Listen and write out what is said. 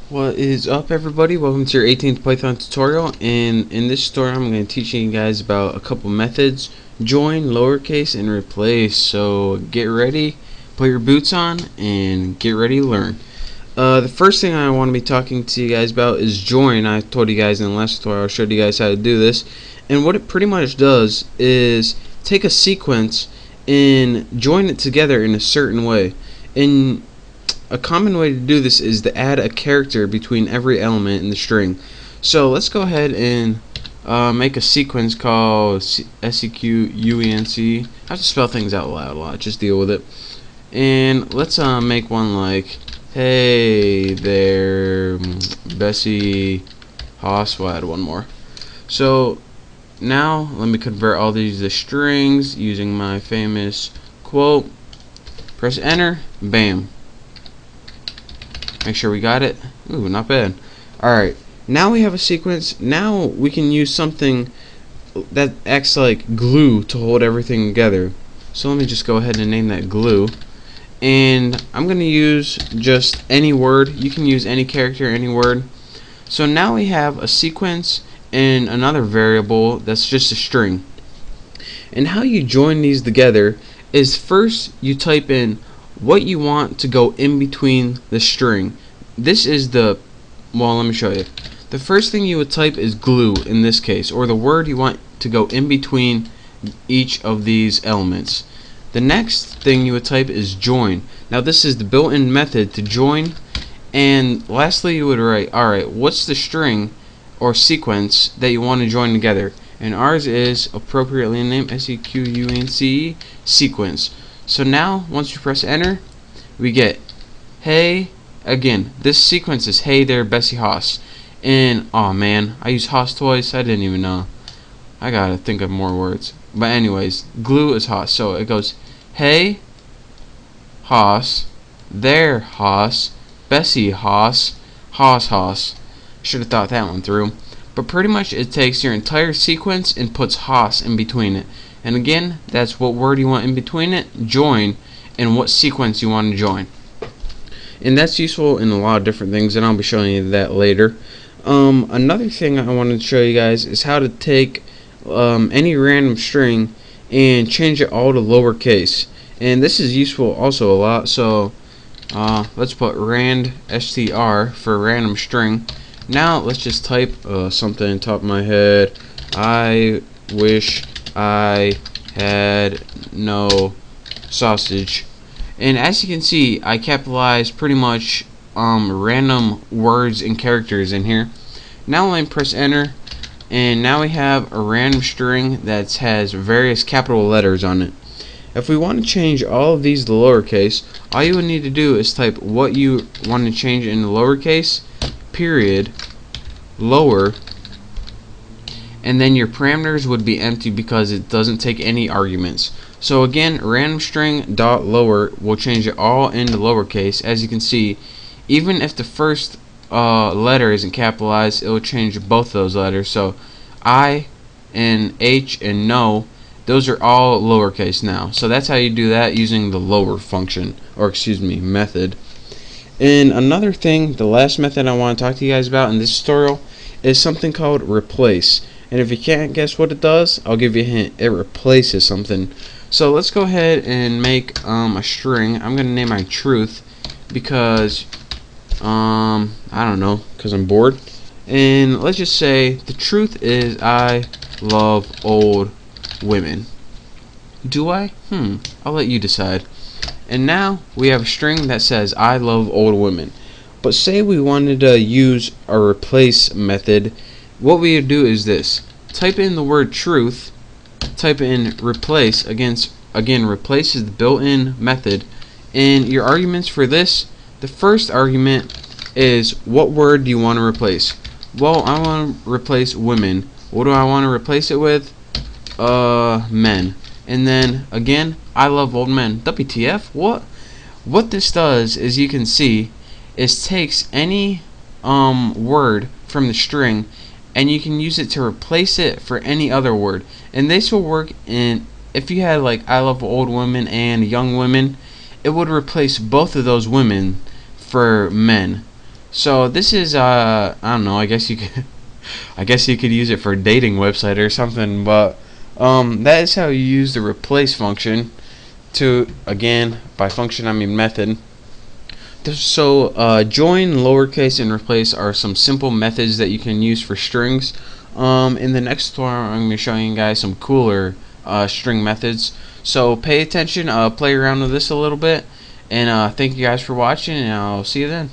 What is up, everybody? Welcome to your 18th Python tutorial, and in this tutorial I'm going to teach you guys about a couple methods: join, lowercase, and replace. So get ready, put your boots on, and get ready to learn. The first thing I want to be talking to you guys about is join. I told you guys in the last tutorial, I showed you guys how to do this, and what it pretty much does is take a sequence and join it together in a certain way. And a common way to do this is to add a character between every element in the string. So let's go ahead and make a sequence called sequence. I have to spell things out loud a lot, just deal with it. And let's make one like, hey there, Bessie Haas. We'll add one more. So now let me convert all these to strings using my famous quote. Press enter, bam. Make sure we got it. Ooh, not bad. Alright, now we have a sequence. Now we can use something that acts like glue to hold everything together. So let me just go ahead and name that glue. And I'm going to use just any word. You can use any character, any word. So now we have a sequence and another variable that's just a string. And how you join these together is first you type in what you want to go in between the string. This is the, well, let me show you. The first thing you would type is glue in this case, or the word you want to go in between each of these elements. The next thing you would type is join. Now this is the built-in method to join. And lastly you would write, alright, what's the string or sequence that you want to join together? And ours is appropriately named sequence, sequence. So now once you press enter, we get hey. Again, this sequence is hey there, Bessie Haas. And oh man, I used Haas twice. I didn't even know. I gotta think of more words. But anyways, glue is Haas. So it goes hey Haas, there Haas, Bessie Haas, Haas Haas. Should have thought that one through. But pretty much it takes your entire sequence and puts Haas in between it. And again, that's what word you want in between it, join, and what sequence you want to join. And that's useful in a lot of different things, and I'll be showing you that later. Another thing I wanted to show you guys is how to take any random string and change it all to lowercase. And this is useful also a lot. So let's put rand str for random string. Now let's just type something on top of my head. I wish I had no sausage. And as you can see, I capitalized pretty much random words and characters in here. Now let me press enter, and now we have a random string that has various capital letters on it. If we want to change all of these to lowercase, all you would need to do is type what you want to change into lowercase, period, lower, and then your parameters would be empty because it doesn't take any arguments. So again, random string dot lower will change it all into lowercase. As you can see, even if the first letter isn't capitalized, it will change both of those letters. So I and H and no, those are all lowercase now. So that's how you do that using the lower function, or excuse me, method. And another thing, the last method I want to talk to you guys about in this tutorial is something called replace. And if you can't guess what it does, I'll give you a hint. It replaces something. So let's go ahead and make a string. I'm going to name my truth because, I don't know, because I'm bored. And let's just say the truth is I love old women. Do I? I'll let you decide. And now we have a string that says I love old women. But say we wanted to use a replace method. What we would do is this: type in the word truth, type in replace. Again, replace is the built-in method, and your arguments for this, the first argument is what word do you want to replace. Well, I want to replace women. What do I want to replace it with? Men. And then again, I love old men. WTF? What this does is, you can see, is takes any word from the string, and you can use it to replace it for any other word. And this will work in, if you had like I love old women and young women, it would replace both of those women for men. So this is I don't know. I guess you could I guess you could use it for a dating website or something. But that is how you use the replace function. To again, by function I mean method. So join, lowercase, and replace are some simple methods that you can use for strings. In the next tutorial, I'm going to be showing you guys some cooler string methods. So pay attention, play around with this a little bit, and thank you guys for watching, and I'll see you then.